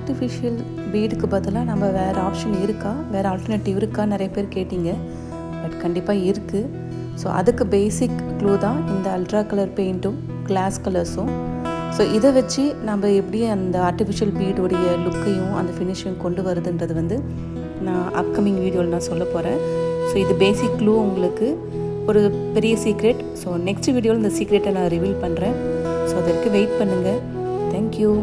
Artificial பீடுக்கு பதிலாக நம்ம வேறு ஆப்ஷன் இருக்கா, வேறு ஆல்டர்னேட்டிவ் இருக்கா நிறைய பேர் கேட்டிங்க. பட் கண்டிப்பாக இருக்குது. ஸோ அதுக்கு பேசிக் க்ளூ தான் இந்த அல்ட்ரா கலர் பெயிண்ட்டும் கிளாஸ் கலர்ஸும். ஸோ இதை வச்சு நம்ம எப்படி அந்த ஆர்டிஃபிஷியல் பீடோடைய லுக்கையும் அந்த ஃபினிஷையும் கொண்டு வருதுன்றது வந்து நான் அப்கமிங் வீடியோவில் நான் சொல்ல போகிறேன். ஸோ இது பேசிக் க்ளூ உங்களுக்கு ஒரு பெரிய சீக்ரெட். ஸோ நெக்ஸ்ட் வீடியோவில் இந்த சீக்ரெட்டை நான் ரிவீல் பண்ணுறேன். ஸோ அதற்கு வெயிட் பண்ணுங்கள். தேங்க்யூ.